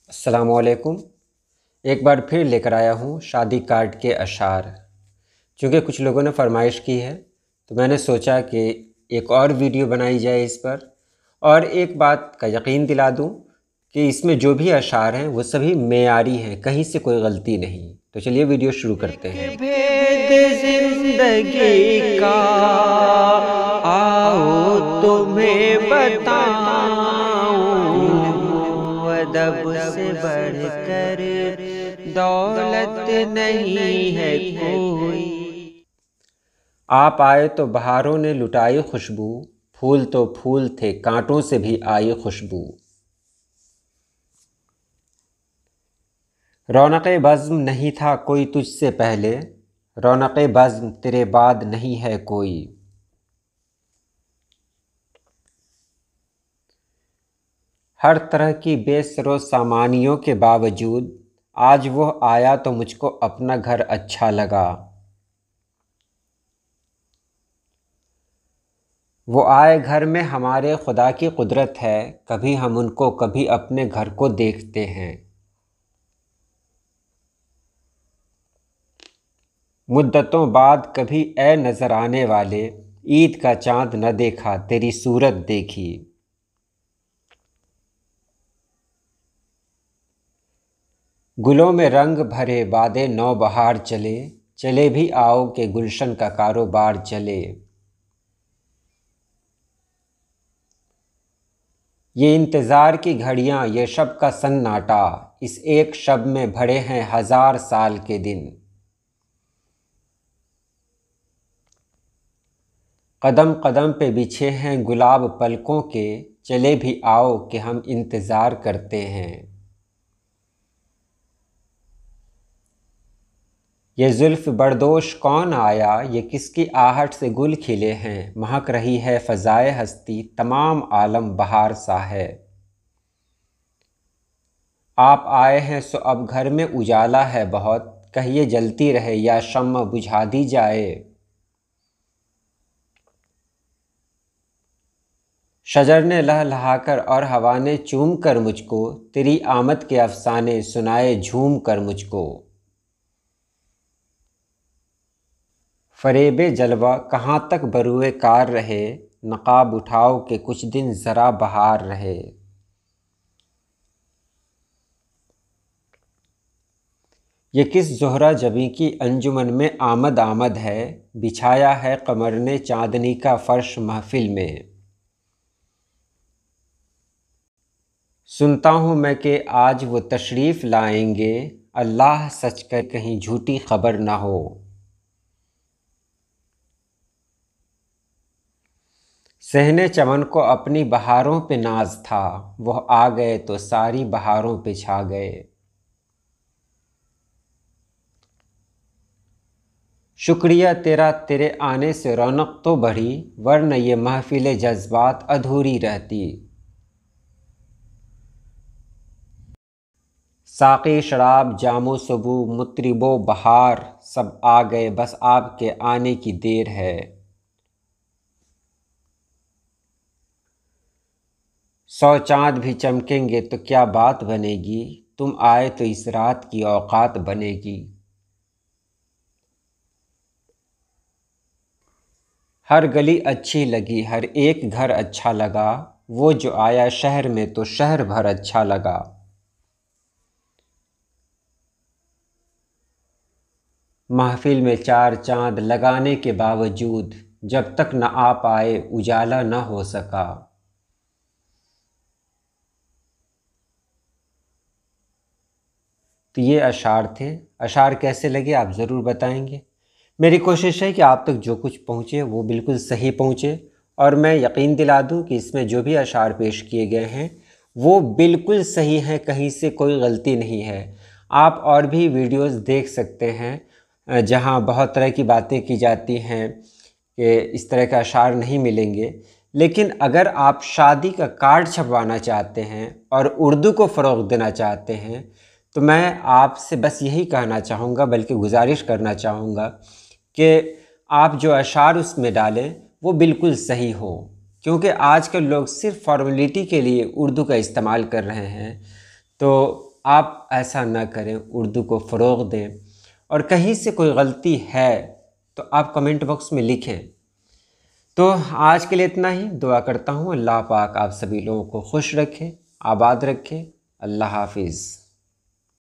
अस्सलामुअलैकुम। एक बार फिर लेकर आया हूँ शादी कार्ड के अशार। चूँकि कुछ लोगों ने फरमाइश की है तो मैंने सोचा कि एक और वीडियो बनाई जाए इस पर, और एक बात का यकीन दिला दूँ कि इसमें जो भी अशार हैं वो सभी मेयारी हैं, कहीं से कोई गलती नहीं। तो चलिए वीडियो शुरू करते हैं। भेद जिंदगी का आओ तुम्हें बताऊं, अदब से बढ़कर दौलत नहीं है कोई। आप आए तो बहारों ने लुटाई खुशबू, फूल तो फूल थे कांटों से भी आई खुशबू। रौनक़े बज़्म नहीं था कोई तुझसे पहले, रौनक़े बज़्म तेरे बाद नहीं है कोई। हर तरह की बेसरो सामानियों के बावजूद आज वो आया तो मुझको अपना घर अच्छा लगा। वो आए घर में हमारे खुदा की कुदरत है, कभी हम उनको कभी अपने घर को देखते हैं। मुद्दतों बाद कभी ए नज़र आने वाले, ईद का चाँद न देखा तेरी सूरत देखी। गुलों में रंग भरे वादे नौ बहार चले, चले भी आओ के गुलशन का कारोबार चले। ये इंतज़ार की घड़ियाँ ये शब का सन्नाटा, इस एक शब में भरे हैं 1000 साल के दिन। कदम कदम पे बिछे हैं गुलाब पलकों के, चले भी आओ कि हम इंतज़ार करते हैं। ये जुल्फ़ बरदोश कौन आया, ये किसकी आहट से गुल खिले हैं। महक रही है फ़ज़ाए हस्ती, तमाम आलम बहार सा है। आप आए हैं सो अब घर में उजाला है बहुत, कहिए जलती रहे या शम्म बुझा दी जाए। शजर ने लहलहाकर और हवा ने चूम कर मुझको, तेरी आमद के अफसाने सुनाए झूम कर मुझको। फरेबे जलवा कहाँ तक बरूए कार रहे, नकाब उठाओ के कुछ दिन ज़रा बहार रहे। ये किस ज़ोहरा जबी की अंजुमन में आमद आमद है, बिछाया है कमर ने चांदनी का फ़र्श महफिल में। सुनता हूँ मैं कि आज वो तशरीफ़ लाएंगे, अल्लाह सच कर कहीं झूठी खबर ना हो। सहने चमन को अपनी बहारों पे नाज था, वह आ गए तो सारी बहारों पे छा गए। शुक्रिया तेरा तेरे आने से रौनक तो बढ़ी, वरना ये महफिल जज्बात अधूरी रहती। साक़ी शराब जामो सबू मुतरिबो बहार, सब आ गए बस आपके आने की देर है। सौ चाँद भी चमकेंगे तो क्या बात बनेगी, तुम आए तो इस रात की औकात बनेगी। हर गली अच्छी लगी हर एक घर अच्छा लगा, वो जो आया शहर में तो शहर भर अच्छा लगा। महफिल में चार चाँद लगाने के बावजूद, जब तक न आप आए उजाला न हो सका। तो ये अशार थे। अशार कैसे लगे आप ज़रूर बताएंगे। मेरी कोशिश है कि आप तक जो कुछ पहुँचे वो बिल्कुल सही पहुँचे, और मैं यकीन दिला दूँ कि इसमें जो भी अशार पेश किए गए हैं वो बिल्कुल सही हैं, कहीं से कोई गलती नहीं है। आप और भी वीडियोस देख सकते हैं जहाँ बहुत तरह की बातें की जाती हैं कि इस तरह के अशार नहीं मिलेंगे। लेकिन अगर आप शादी का कार्ड छपवाना चाहते हैं और उर्दू को फ़रोग़ देना चाहते हैं तो मैं आपसे बस यही कहना चाहूँगा, बल्कि गुजारिश करना चाहूँगा कि आप जो अशार उसमें डालें वो बिल्कुल सही हो, क्योंकि आजकल लोग सिर्फ फॉर्मेलिटी के लिए उर्दू का इस्तेमाल कर रहे हैं। तो आप ऐसा ना करें, उर्दू को फ़रोग़ दें। और कहीं से कोई गलती है तो आप कमेंट बॉक्स में लिखें। तो आज के लिए इतना ही। दुआ करता हूँ अल्लाह पाक आप सभी लोगों को खुश रखे, आबाद रखे। अल्लाह हाफिज़।